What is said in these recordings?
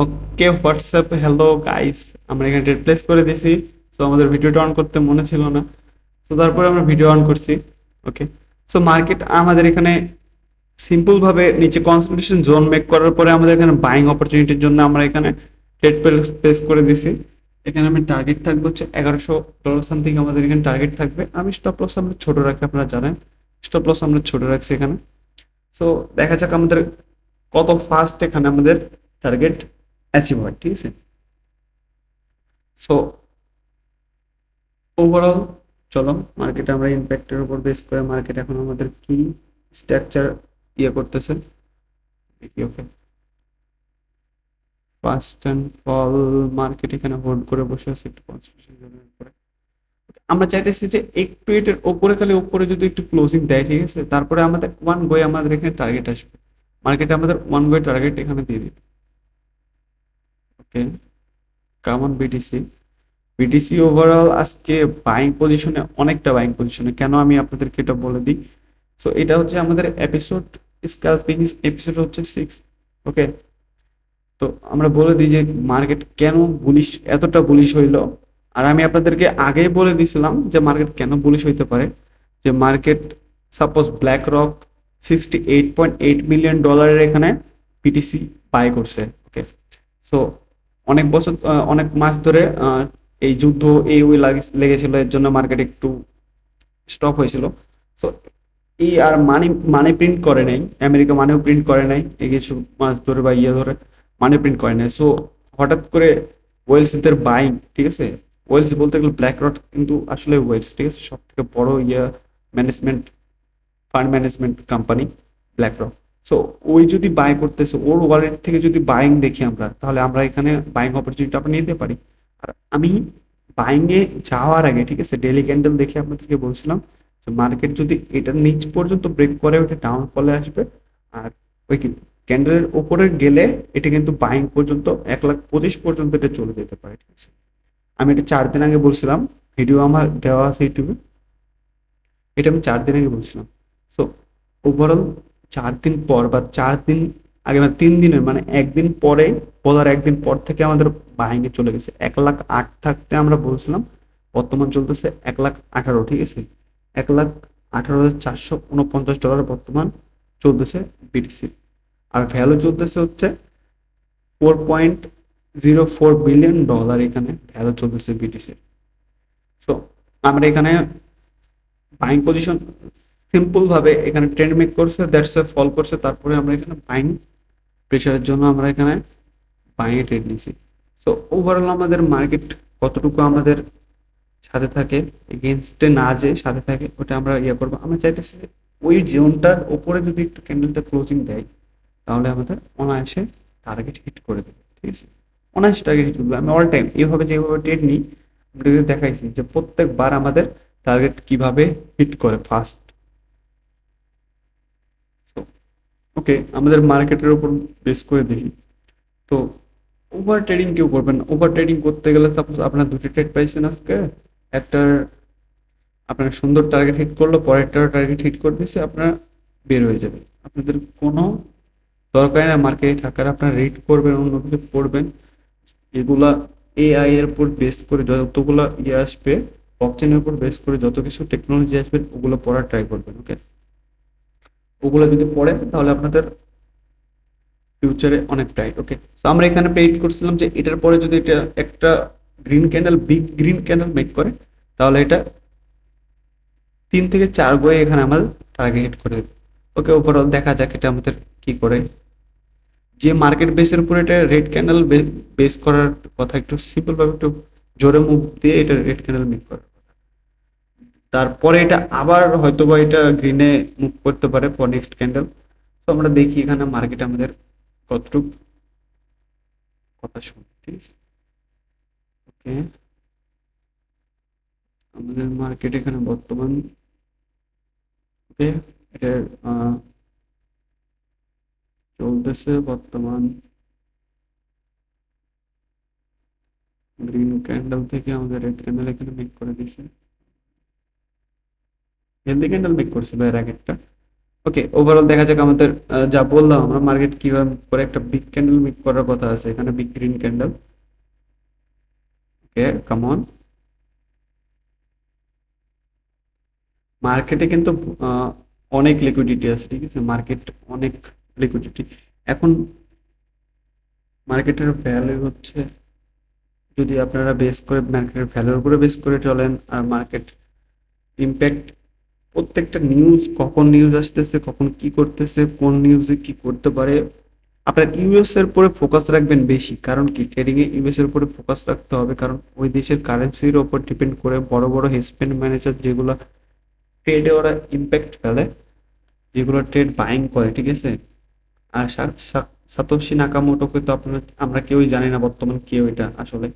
ওকে, WhatsApp, hello guys. আমরা এখানে replace করে দিয়েছি। সো আমাদের ভিডিওটা অন করতে মনে ছিল না, তো তারপরে আমরা ভিডিও অন করছি। ওকে, সো মার্কেট আমাদের এখানে সিম্পল ভাবে নিচে কনসলিডেশন জোন মেক করার পরে আমাদের এখানে বাইং অপরচুনিটির জন্য আমরা এখানে ট্রেড প্লেস করে দিছি। এখানে আমি টার্গেট থাকবে হচ্ছে $1100 সামথিং, আমাদের এখানে টার্গেট থাকবে। আমি স্টপ লস আমরা ছোট রাখি, আপনারা জানেন স্টপ লস আমরা ছোট রাখছি এখানে। সো দেখা যাক আমাদের কত ফাস্ট এখানে আমাদের টার্গেট অ্যাচিভ হয়, ঠিক আছে। সো ওভারঅল চলো মার্কেটে আমরা ইম্প্যাক্টের উপর বেস করে মার্কেট এখন আমাদের কি স্ট্রাকচার করতেছে দেখি। ওকে, ফার্স্ট অ্যান্ড ফল মার্কেট এখানে হোল্ড করে বসে আছে একটু কনসেন্ট্রেশন জোনের উপরে। আমরা চাইতেছি যে একটু এটার উপরে, খালি উপরে যদি একটু ক্লোজিং দেয়, ঠিক আছে, তারপরে আমাদের ওয়ান গোয়ে আমাদের এখানে টার্গেট আসবে। মার্কেটে আমাদের ওয়ান গোয়ে টার্গেট এখানে দিয়ে দিবে। ওকে, কেমন বিটিসি? বিটিসি ওভারঅল আজকে বাইং পজিশনে, অনেকটা বাইং পজিশনে। কেন আমি আপনাদেরকে এটা বলে দিই। সো এটা হচ্ছে আমাদের এপিসোড, স্ক্যালপিং এপিসোড হচ্ছে 6। ওকে, তো আমরা বলে দিই যে মার্কেট কেন বুলিশ, এতটা বুলিশ হইলো। আর আমি আপনাদেরকে আগেই বলে দিয়েছিলাম যে মার্কেট কেন বুলিশ হইতে পারে। যে market suppose black rock $68.8 million এখানে পিটিসি বাই করছে। ওকে, সো অনেক বছর, অনেক মাস ধরে এই যুদ্ধ এই ওই লেগেছিল, এর জন্য মার্কেট একটু স্টপ হয়েছিল। সো এই আর মানি মানি প্রিন্ট করে নাই, আমেরিকা মানিও প্রিন্ট করে নাই এই কিছু মাস ধরে বা ধরে মানি প্রিন্ট করে নাই। সো হঠাৎ করে ওয়েলসদের বাইং, ঠিক আছে, ওয়েলস বলতে গেলে ব্ল্যাক রক কিন্তু আসলে ওয়েলস, ঠিক আছে, সব থেকে বড় management, fund management company black rock. So ওই যদি বাই করতেছে, ওর ওয়ালেট থেকে যদি বাইং দেখি আমরা, তাহলে আমরা এখানে বাইং অপরচুনিটি আমরা নিতে পারি। আর আমি বাইং এ যাওয়ার আগে, ঠিক আছে, ডেলি ক্যান্ডেল দেখে আপনাদেরকে বলছিলাম যে মার্কেট যদি এটার নিচ পর্যন্ত ব্রেক করে ওটা ডাউন ফলে আসবে। আর ওই ক্যান্ডেলের ওপরে গেলে এটা কিন্তু বাইং পর্যন্ত 1,25,000 পর্যন্ত এটা চলে যেতে পারে, ঠিক আছে। আমি এটা 4 দিন আগে বলছিলাম, ভিডিও আমার দেওয়া আছে ইউটিউবে। এটা আমি 4 দিন আগে বলছিলাম। সো ওভারঅল 4 দিন পর বা 4 দিন আগে, মানে 3 দিনের, মানে একদিন পরে বলার একদিন পর থেকে আমাদের বাহিনী চলে গেছে 1,08,000 থাকতে আমরা বলছিলাম, বর্তমান চলতেছে 1,18,000, ঠিক আছে। $1,18,449 বর্তমান চলতেছে বিটিসি। আর ভ্যালু চলতেছে হচ্ছে $4.04 বিলিয়ন, এখানে ভ্যালু চলতেছে বিটিসি। সো আমরা এখানে বাইং পজিশন সিম্পল ভাবে এখানে ট্রেন্ড মেক করছে, দ্যাটস এ ফল করছে, তারপরে আমরা এখানে বাইং প্রেশারের জন্য আমরা এখানে বাইং ট্রেড নিছি। সো ওভারঅল আমাদের মার্কেট কতটুকু আমাদের সাথে থাকে, এগেনস্টে না যে সাথে থাকে, ওটা আমরা করবো। আমরা চাইতেছি যে ওই জোনটার ওপরে যদি একটু ক্যান্ডেলটা ক্লোজিং দেয়, তাহলে আমাদের অনায়াসে টার্গেট হিট করে দেবে, ঠিক আছে। অনায়াসে টার্গেট হিট করবে। আমি অল টাইম এইভাবে যেভাবে ট্রেড নিই, আমরা দেখাইছি যে প্রত্যেকবার আমাদের টার্গেট কিভাবে হিট করে ফার্স্ট। ওকে, আমাদের মার্কেটের উপর বেস করে দেখি। তো ওভার ট্রেডিং কেউ করবেন না। ওভার ট্রেডিং করতে গেলে সাপোজ আপনার দুটি ট্রেড পাইছেন আজকে, একটার আপনার সুন্দর টার্গেট হিট করলো, পরেরটার টার্গেট হিট করে দিচ্ছে, আপনার বের হয়ে যাবে। আপনাদের কোনো দরকার না মার্কেটে থাকার, আপনারা রিড করবেন, অন্য কিছু পড়বেন। এগুলা এআই এর উপর বেস করে যতগুলো আসবে, ব্লকচেনের উপর বেস করে যত কিছু টেকনোলজি আসবে, ওগুলো পড়ার ট্রাই করবেন। ওকে, ওগুলো যদি পড়েন তাহলে আপনাদের ফিউচারে অনেক টাইট। ওকে, তো আমরা এখানে পেইড করছিলাম যে এটার পরে যদি এটা একটা green candle, big green candle make করে, তাহলে এটা 3 থেকে 4 গোয়ে এখানে আমাদের টার্গেট হিট করে দেবে। ওকে, ওভারঅল দেখা যাক এটা আমাদের কি করে। যে মার্কেট বেসের উপর এটা রেড ক্যান্ডেল বেস করার কথা, একটু সিম্পল ভাবে একটু জোরে মুভ দিয়ে এটা রেড ক্যান্ডেল মেক করে, তারপরে এটা আবার হয়তোবা এটা গ্রিনে মুভ করতে পারে ফর নেক্সট ক্যান্ডেল। তো আমরা দেখি এখানে মার্কেট আমাদের কতটুকু কথা শুনে, ঠিক আছে। ওকে, আমাদের মার্কেট এখানে বর্তমান, ওকে, এটা চলতেছে বর্তমান গ্রিন ক্যান্ডেল থেকে আমাদের রেড ক্যান্ডেল এখানে মেক করে দিয়েছে, হেলদি ক্যান্ডেল মেক করছিল এর আগে একটা। ওকে, ওভারঅল দেখা যাক আমাদের যা বললাম আমরা মার্কেট কিভাবে move করে, একটা বিগ ক্যান্ডেল মেক করার কথা আছে এখানে, big green candle. Okay, come on. মার্কেটে কিন্তু আহ, অনেক লিকুইডিটি আছে, ঠিক আছে, মার্কেট অনেক লিকুইডিটি এখন। মার্কেটের ভ্যালু হচ্ছে, যদি আপনারা বেস করে মার্কেটের ভ্যালুর উপরে বেস করে চলেন, আর মার্কেট ইম্প্যাক্ট, প্রত্যেকটা নিউজ, কখন নিউজ আসতেছে, কখন কি করতেছে, কোন নিউজে কি করতে পারে, আপনার ইউএস এর উপরে ফোকাস রাখবেন বেশি। কারণ কি, ট্রেডিং এ ইউএস এর উপরে ফোকাস রাখতে হবে, কারণ ওই দেশের কারেন্সির উপর ডিপেন্ড করে বড় বড় হেজ ফান্ড ম্যানেজার যেগুলো ট্রেডে ওরা ইম্প্যাক্ট ফেলে, যেগুলো ট্রেড বাইং করে, ঠিক আছে। আর সাতোশি নাকামোটোকে তো আপনার আমরা কেউই জানি না বর্তমান কেউ এটা আসলে।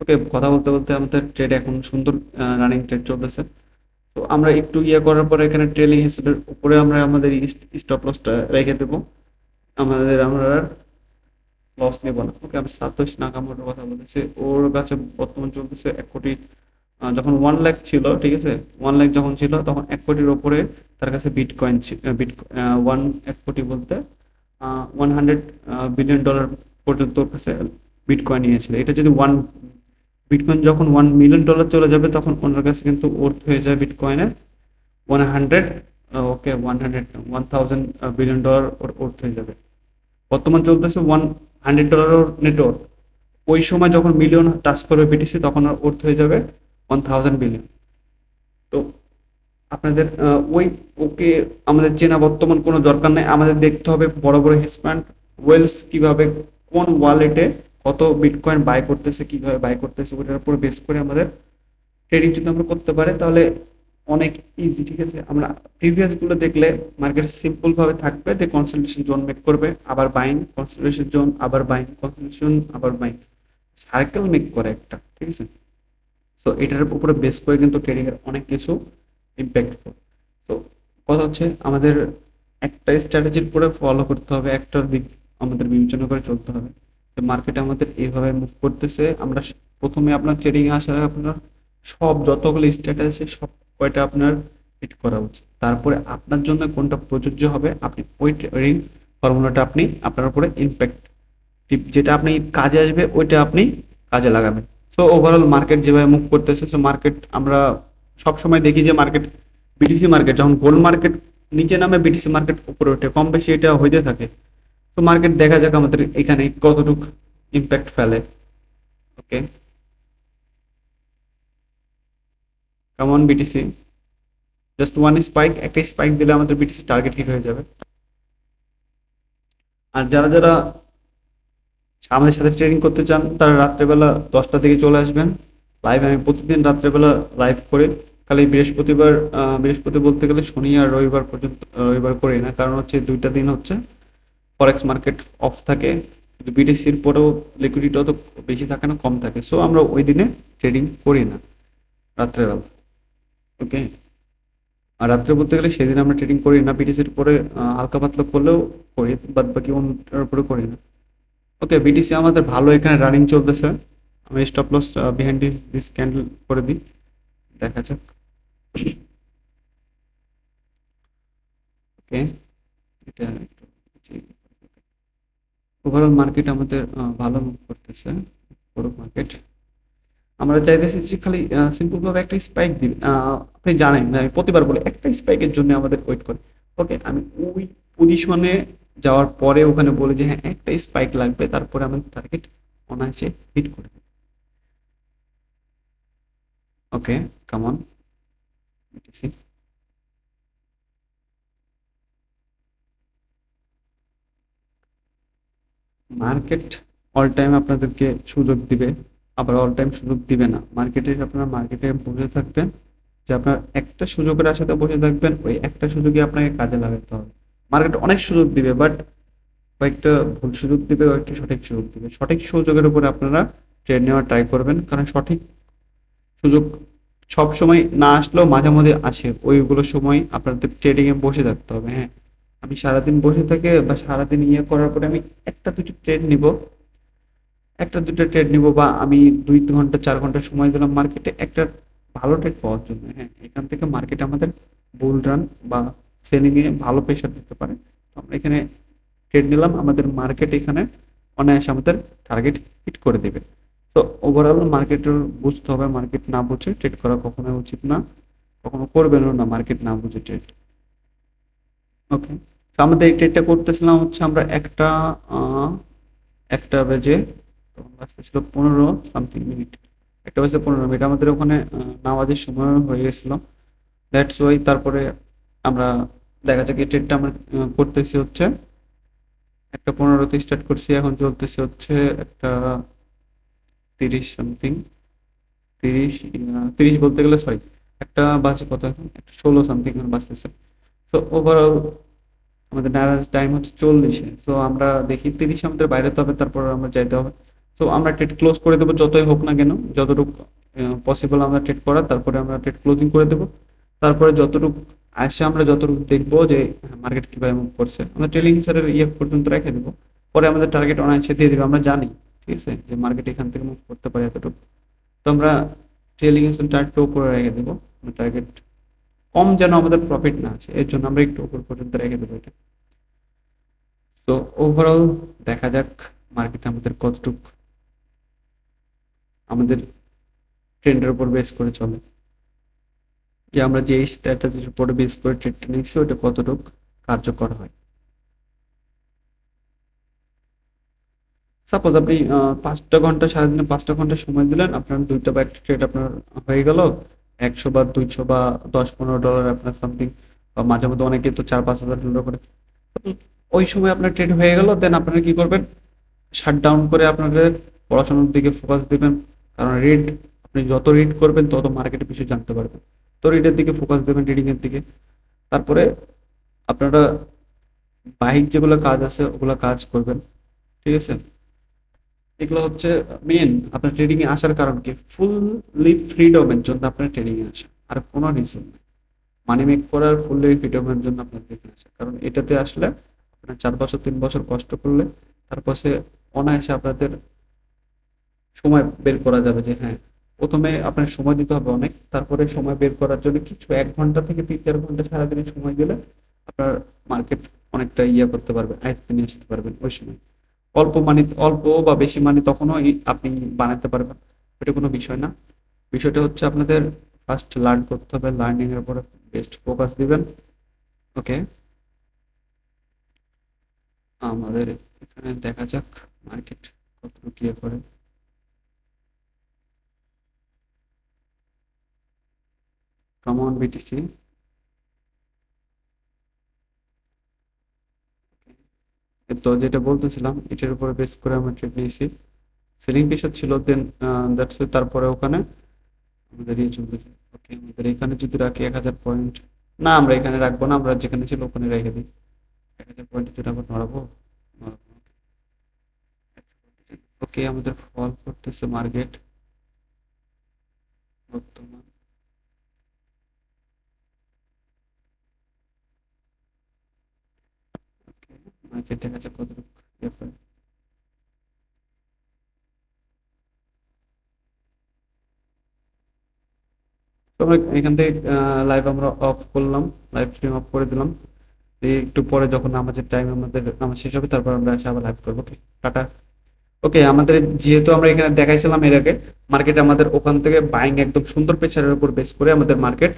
ওকে, কথা বলতে বলতে আমাদের ট্রেড এখন সুন্দর রানিং ট্রেড চলতেছে। তো আমরা একটু ইয়ে করার পরে এখানে ট্রেলিং হিস্ট্রির উপরে আমরা আমাদের স্টপ লসটা রেখে দেবো, আমরা লস নেবো না। ওকে, আমি সাতোশি নাকামোটোর কথা বলতেছি, ওর কাছে বর্তমান চলতেছে 1 কোটি। যখন 1 লাখ ছিল, ঠিক আছে, 1 লাখ যখন ছিল তখন 1 কোটির ওপরে তার কাছে বিটকয়েন বিট 1 কোটি বলতে 100 বিলিয়ন ডলার পর্যন্ত ওর কাছে বিটকয়েন নিয়েছিল। এটা যদি বিটকয়েন যখন 1 মিলিয়ন ডলার চলে যাবে তখন ওনার কাছে কিন্তু ওর্থ হয়ে যায় বিটকয়েনের 100, ওকে, 1,000 বিলিয়ন ডলার ওর ওর্থ হয়ে যাবে। বর্তমান চলতেছে $100 নেটওয়ার্ক। ওই সময় যখন মিলিয়ন টাচ করবে বিটিসি তখন ওর ওর্থ হয়ে যাবে 1,000 বিলিয়ন। তো আপনাদের ওকে আমাদের চেনা বর্তমান কোনো দরকার নেই, আমাদের দেখতে হবে বড় বড় হেজ ফান্ড ওয়েলস কিভাবে, কোন ওয়ালেটে কত বিটকয়েন বাই করতেছে, কিভাবে বাই করতেছে, ওটার উপর বেস করে আমাদের ট্রেডিং যদি আমরা করতে পারি তাহলে অনেক ইজি, ঠিক আছে। আমরা প্রিভিয়াস গুলো দেখলে মার্কেট সিম্পল ভাবে থাকবে, যে কনসলিডেশন জোন মেক করবে, আবার বাইং, কনসলিডেশন জোন, আবার বাইং, কনসলিডেশন, আবার বাইং, সার্কেল মেক করে একটা, ঠিক আছে। সো এটার উপরে বেস করে কিন্তু ট্রেডিং এর অনেক কিছু ইম্প্যাক্টফুল। তো কথা হচ্ছে আমাদের একটা স্ট্র্যাটেজির উপরে ফলো করতে হবে, একটা দিক আমাদের বিবেচনা করে চলতে হবে। যে মার্কেট আমাদের এইভাবে মুভ করতেছে, আমরা প্রথমে আপনার ট্রেডিং এ আসার আপনার সব যতগুলো স্ট্র্যাটেজি সব কয়টা আপনার হিট করা উচিত, তারপরে আপনার জন্য কোনটা প্রযোজ্য হবে আপনি ওই ট্রেডিং ফর্মুলাটা আপনি আপনার উপরে ইম্প্যাক্ট, যেটা আপনি কাজে আসবে ওইটা আপনি কাজে লাগাবেন। সো ওভারঅল মার্কেট যেভাবে মুভ করতেছে, সো মার্কেট আমরা সব সময় দেখি যে মার্কেট, বিটিসি মার্কেট যখন গোল্ড মার্কেট নিচে নামে বিটিসি মার্কেট উপরে ওঠে, কম বেশি এটা হইতে থাকে। তো মার্কেট দেখা যাক আমাদের এখানে কতটুকু ইম্প্যাক্ট ফেলে। ওকে, কেমন বিটিসি, জাস্ট ওয়ান স্পাইক, একটা স্পাইক দিলে আমাদের বিটিসি টার্গেট হিট হয়ে যাবে। আর যারা যারা আমাদের সাথে ট্রেনিং করতে চান তারা রাত্রেবেলা 10টা থেকে চলে আসবেন লাইভ। আমি প্রতিদিন রাত্রেবেলা লাইভ করে, খালি বৃহস্পতিবার, বৃহস্পতি বলতে গেলে শনি আর রবিবার পর্যন্ত, রবিবার করি না, কারণ হচ্ছে 2টা দিন হচ্ছে ফরেক্স মার্কেট অফ থাকে, কিন্তু বিটিসির পরেও লিকুইডিটি অত বেশি থাকে না, কম থাকে। সো আমরা ওই দিনে ট্রেডিং করি না রাত্রেবেলা। ওকে, আর রাত্রে বলতে গেলে সেদিন আমরা ট্রেডিং করি না, বিটিসির পরে হালকা পাতলা করলেও করি, বাদ বাকি অন্যটার উপরে করি না। ওকে, বিটিসি আমাদের ভালো এখানে রানিং চলতেছে। আমি stop loss behind this candle করে দিই, দেখা যাক। ওকে, এটা একটু ওভারঅল মার্কেট আমাদের ভালো মুভ করতেছে, বড় মার্কেট। আমরা চাইতেছি যে খালি সিম্পল ভাবে একটা স্পাইক দিবে, আপনি জানেন না, আমি প্রতিবার বলি একটা স্পাইকের জন্য আমাদের ওয়েট করে। ওকে, আমি ওই পজিশনে যাওয়ার পরে ওখানে বলি যে হ্যাঁ একটা স্পাইক লাগবে, তারপরে আমাদের টার্গেট অনায়াসে হিট করে দেবে। Okay, come on BTC. Market all time আপনাদেরকে সুযোগ দিবে, আবার অল টাইম সুযোগ দিবে না। আপনারা মার্কেটে বসে থাকবেন, যে আপনার একটা সুযোগের আশাতে বসে থাকবেন, ওই একটা সুযোগই আপনাকে কাজে লাগাতে হবে। মার্কেট অনেক সুযোগ দিবে, বাট কয়েকটা ভুল সুযোগ দিবে, কয়েকটা সঠিক সুযোগ দিবে। সঠিক সুযোগের উপরে আপনারা ট্রেড নেওয়ার ট্রাই করবেন, কারণ সঠিক সুযোগ সব সময় না আসলেও মাঝে মাঝে আসে, ওইগুলো সময় আপনাদের ট্রেডিং এ বসে থাকতে হবে। হ্যাঁ, আমি সারাদিন বসে থেকে বা সারাদিন ইয়ে করার পরে আমি একটা দুটো ট্রেড নিব, একটা দুটো ট্রেড নিব, বা আমি 2 ঘন্টা 4 ঘন্টা সময় দিলাম মার্কেটে একটা ভালো ট্রেড পাওয়ার জন্য। হ্যাঁ, এখান থেকে মার্কেট আমাদের বুল রান বা সেলিং এ ভালো প্রেশার দিতে পারে। তো আমরা এখানে ট্রেড নিলাম, আমাদের মার্কেট এখানে অনায়াসে আমাদের টার্গেট হিট করে দেবে। তো ওভারঅল মার্কেটের বুঝতে হবে, মার্কেট না বুঝে ট্রেড করা কখনোই উচিত না, কখনো করবেনও না মার্কেট না বুঝে ট্রেড। ওকে, তো আমাদের এই ট্রেডটা করতেছিলাম হচ্ছে আমরা একটা বেজে, তখন বাজতেছিল 15 সামথিং মিনিট, 1 বেজে 15 মিনিট আমাদের ওখানে নামাজের সময় হয়ে গেছিল। দ্যাটস ওয়াই তারপরে আমরা দেখা যাক এই ট্রেডটা আমরা করতেছি হচ্ছে 1:15-তে স্টার্ট করছি, এখন চলতেছে হচ্ছে 1:30 সামথিং, 30 বলতে গেলে সরি, একটা বাজে কত এখন, 1:16 সামথিং এখন বাজতেছে। তো ওভারঅল আমাদের ন্যারেস্ট টাইম হচ্ছে 40-এ। তো আমরা দেখি 30 আমাদের বাইরে তো হবে, তারপর আমরা যাইতে হবে। তো আমরা ট্রেড ক্লোজ করে দেবো যতই হোক না কেন, যতটুকু পসিবল আমরা ট্রেড করার, তারপরে আমরা ট্রেড ক্লোজিং করে দেবো। তারপরে যতটুকু আসে আমরা যতটুকু দেখবো যে মার্কেট কিভাবে মুভ করছে, আমরা ট্রেলিং স্যারের ইয়ে পর্যন্ত রেখে দেবো। পরে আমাদের টার্গেট অনায়াসে দিয়ে দেবে, আমরা জানি ঠিক আছে যে মার্কেট এখান থেকে মুভ করতে পারে এতটুকু। তো আমরা ট্রেলিং টার্গেট উপরে রেখে দেবো, টার্গেট কম যেন আমাদের প্রফিট না আসে, এর জন্য আমরা একটু উপর পর্যন্ত রেখে দেবো এটা। তো ওভারঅল দেখা যাক মার্কেট আমাদের কতটুক আমাদের ট্রেন্ডের উপর বেস করে চলে, যে আমরা যে স্ট্র্যাটেজির উপর বেস করে ট্রেডটা নিচ্ছি ওটা কতটুক কার্যকর হয়। সাপোজ আপনি 5টা ঘন্টা, সারাদিনে 5টা ঘন্টা সময় দিলেন, আপনার 2টা বা একটা ট্রেড আপনার হয়ে গেল 100 বা 200 বা 10-15 ডলার আপনার সামথিং, বা মাঝে মধ্যে অনেকে তো 4-5 হাজার ডলার করে। ওই সময় আপনার ট্রেড হয়ে গেল, দেন আপনারা কি করবেন, শাট ডাউন করে আপনাদের পড়াশোনার দিকে ফোকাস দিবেন। কারণ রিড, আপনি যত রিড করবেন তত মার্কেটে বেশি জানতে পারবেন। তো রিডের দিকে ফোকাস দেবেন, রিডিং এর দিকে। তারপরে আপনারা বাহিক যেগুলো কাজ আছে ওগুলো কাজ করবেন, ঠিক আছে। এগুলো হচ্ছে মেন আপনার ট্রেডিং এ আসার কারণ কি, ফুললি ফ্রিডমের জন্য আপনার ট্রেডিং এ আসা, আর কোনো রিজন নেই। মানি মেক করার ফুললি ফ্রিডমের জন্য আপনার ট্রেডিং আসা, কারণ এটাতে আসলে আপনার 4 বছর 3 বছর কষ্ট করলে তারপর সে অনায়াসে আপনাদের সময় বের করা যাবে। যে হ্যাঁ, প্রথমে আপনার সময় দিতে হবে অনেক, তারপরে সময় বের করার জন্য কিছু 1 ঘন্টা থেকে 3-4 ঘন্টা সারাদিনে সময় দিলে আপনার মার্কেট অনেকটা ইয়ে করতে পারবেন, আয়ত্তে নিয়ে আসতে পারবেন। ওই সময় অল্প মানি, অল্প বা বেশি মানি তখনও আপনি বানাতে পারবেন, এটা কোনো বিষয় না। বিষয়টা হচ্ছে আপনাদের ফার্স্ট লার্ন করতে হবে, লার্নিং এর উপরে বেস্ট ফোকাস দিবেন। ওকে, আমাদের এখানে দেখা যাক মার্কেট কতটুকু কি করে। কমন বিটিসি, তো যেটা বলতেছিলাম এটার উপরে বেস করে আমরা ট্রেড নিয়েছি, সেলিং প্রেশার ছিল, দেন দ্যাটস তারপরে ওখানে আমাদের ইয়ে চলতেছে। ওকে, আমাদের এখানে যদি রাখি 1000 পয়েন্ট, না আমরা এখানে রাখবো না, আমরা যেখানে ছিল ওখানে রেখে দিই। 1000 পয়েন্ট যেটা আবার নড়াবো। ওকে, আমাদের ফল করতেছে মার্কেট বর্তমান। ওকে, মার্কেট দেখা যাক কতটুকু ইয়ে করে। তো আমরা এখান থেকে লাইভ আমরা অফ করলাম, লাইভ স্ট্রিম অফ করে দিলাম। এই একটু পরে যখন আমাদের টাইম, আমাদের নামাজ শেষ হবে, তারপর আমরা এসে আবার লাইভ করবো। ওকে, টাটা। ওকে, আমাদের যেহেতু আমরা এখানে দেখাইছিলাম এর আগে, মার্কেট আমাদের ওখান থেকে বাইং একদম সুন্দর প্রেসারের উপর বেস করে আমাদের মার্কেট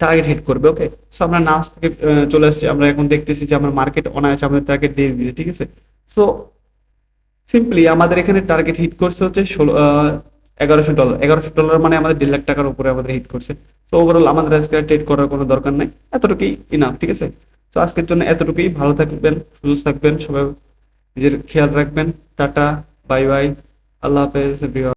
টার্গেট হিট করবে। ওকে, সো আমরা নাচ থেকে চলে আসছি, আমরা এখন দেখতেছি যে আমার মার্কেট অনায়াসে আমাদের টার্গেট দিয়ে দিয়েছে, ঠিক আছে। সো সিম্পলি আমাদের এখানে টার্গেট হিট করছে হচ্ছে 1100 ডলার। 1100 ডলার মানে আমাদের 1.5 লাখ টাকার উপরে আমাদের হিট করছে। তো ওভারঅল আমাদের আজকে ট্রেড করার কোনো দরকার নাই, এতটুকুই ইনাফ, ঠিক আছে। তো আজকের জন্য এতটুকুই, ভালো থাকবেন, সুস্থ থাকবেন সবাই, নিজের খেয়াল রাখবেন। টাটা, বাই বাই, আল্লাহ হাফেজ এভরিওয়ান।